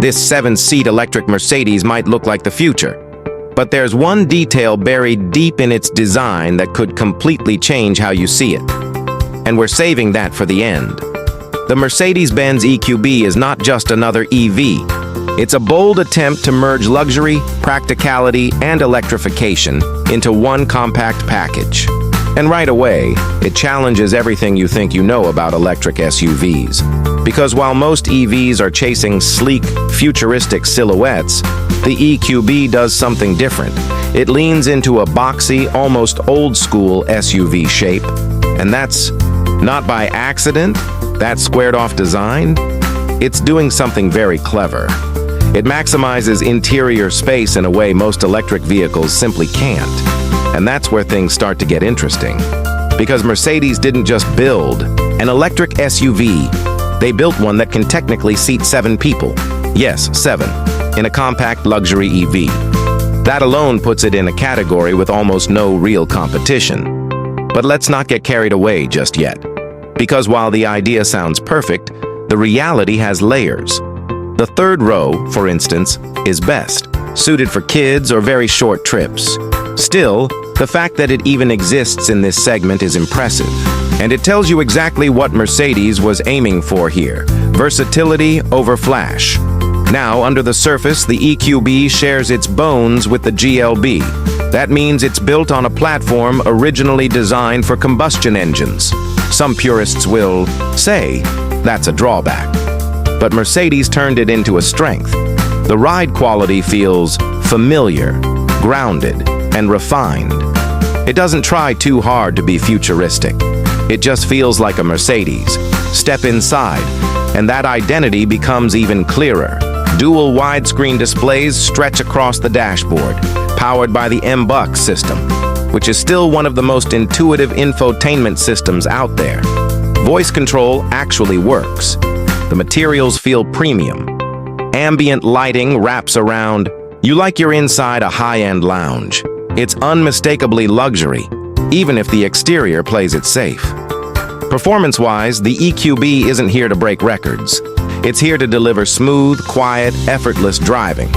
This 7-seat electric Mercedes might look like the future. But there's one detail buried deep in its design that could completely change how you see it. And we're saving that for the end. The Mercedes-Benz EQB is not just another EV. It's a bold attempt to merge luxury, practicality, and electrification into one compact package. And right away, it challenges everything you think you know about electric SUVs. Because while most EVs are chasing sleek, futuristic silhouettes, the EQB does something different. It leans into a boxy, almost old-school SUV shape. And that's not by accident, that squared-off design. It's doing something very clever. It maximizes interior space in a way most electric vehicles simply can't. And that's where things start to get interesting. Because Mercedes didn't just build an electric SUV, they built one that can technically seat 7 people. Yes, 7, in a compact luxury EV. That alone puts it in a category with almost no real competition. But let's not get carried away just yet. Because while the idea sounds perfect, the reality has layers. The third row, for instance, is best, suited for kids or very short trips. Still, the fact that it even exists in this segment is impressive. And it tells you exactly what Mercedes was aiming for here: versatility over flash. Now, under the surface, the EQB shares its bones with the GLB. That means it's built on a platform originally designed for combustion engines. Some purists will say that's a drawback. But Mercedes turned it into a strength. The ride quality feels familiar, grounded, and refined. It doesn't try too hard to be futuristic. It just feels like a Mercedes. Step inside, and that identity becomes even clearer. Dual widescreen displays stretch across the dashboard, powered by the MBUX system, which is still one of the most intuitive infotainment systems out there. Voice control actually works. The materials feel premium. Ambient lighting wraps around. You like you're inside a high-end lounge. It's unmistakably luxury, even if the exterior plays it safe. Performance-wise, the EQB isn't here to break records. It's here to deliver smooth, quiet, effortless driving.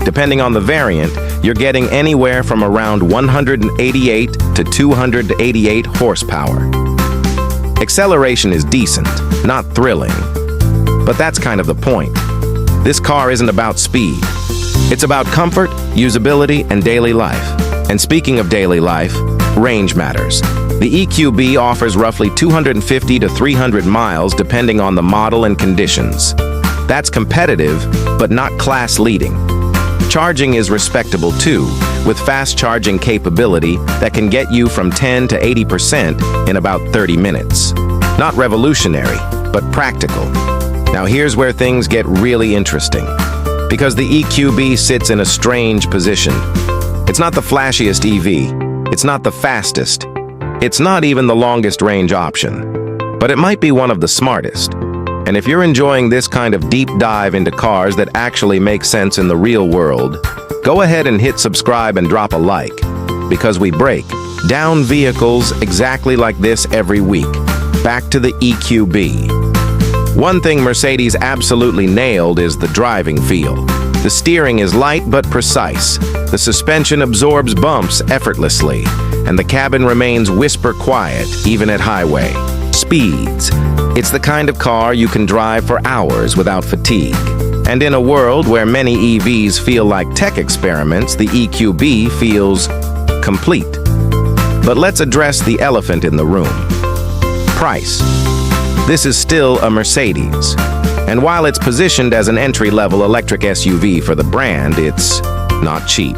Depending on the variant, you're getting anywhere from around 188 to 288 horsepower. Acceleration is decent, not thrilling. But that's kind of the point. This car isn't about speed. It's about comfort, usability, and daily life. And speaking of daily life, range matters. The EQB offers roughly 250 to 300 miles depending on the model and conditions. That's competitive, but not class-leading. Charging is respectable too, with fast charging capability that can get you from 10 to 80% in about 30 minutes. Not revolutionary, but practical. Now here's where things get really interesting. Because the EQB sits in a strange position. It's not the flashiest EV. It's not the fastest. It's not even the longest range option. But it might be one of the smartest. And if you're enjoying this kind of deep dive into cars that actually make sense in the real world, go ahead and hit subscribe and drop a like. Because we break down vehicles exactly like this every week. Back to the EQB. One thing Mercedes absolutely nailed is the driving feel. The steering is light but precise. The suspension absorbs bumps effortlessly, and the cabin remains whisper quiet even at highway speeds. It's the kind of car you can drive for hours without fatigue. And in a world where many EVs feel like tech experiments, the EQB feels complete. But let's address the elephant in the room. Price. This is still a Mercedes. And while it's positioned as an entry-level electric SUV for the brand, it's not cheap.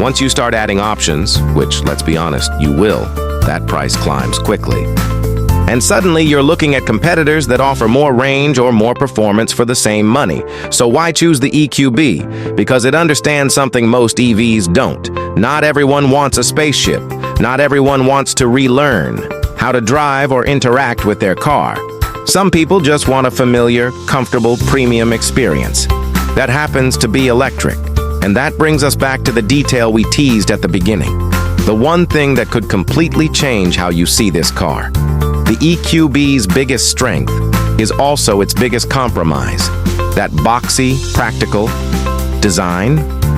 Once you start adding options, which, let's be honest, you will, that price climbs quickly. And suddenly you're looking at competitors that offer more range or more performance for the same money. So why choose the EQB? Because it understands something most EVs don't. Not everyone wants a spaceship. Not everyone wants to relearn how to drive or interact with their car. Some people just want a familiar, comfortable, premium experience. That happens to be electric. And that brings us back to the detail we teased at the beginning. The one thing that could completely change how you see this car. The EQB's biggest strength is also its biggest compromise. That boxy, practical design,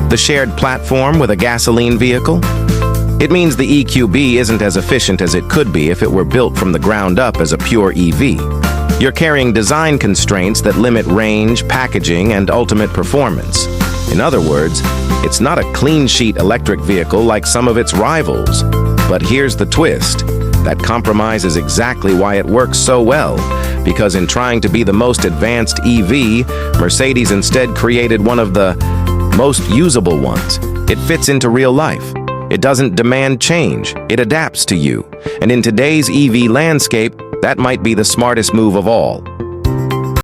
the shared platform with a gasoline vehicle. It means the EQB isn't as efficient as it could be if it were built from the ground up as a pure EV. You're carrying design constraints that limit range, packaging, and ultimate performance. In other words, it's not a clean-sheet electric vehicle like some of its rivals. But here's the twist. That compromise is exactly why it works so well, because in trying to be the most advanced EV, Mercedes instead created one of the most usable ones. It fits into real life. It doesn't demand change, it adapts to you. And in today's EV landscape, that might be the smartest move of all.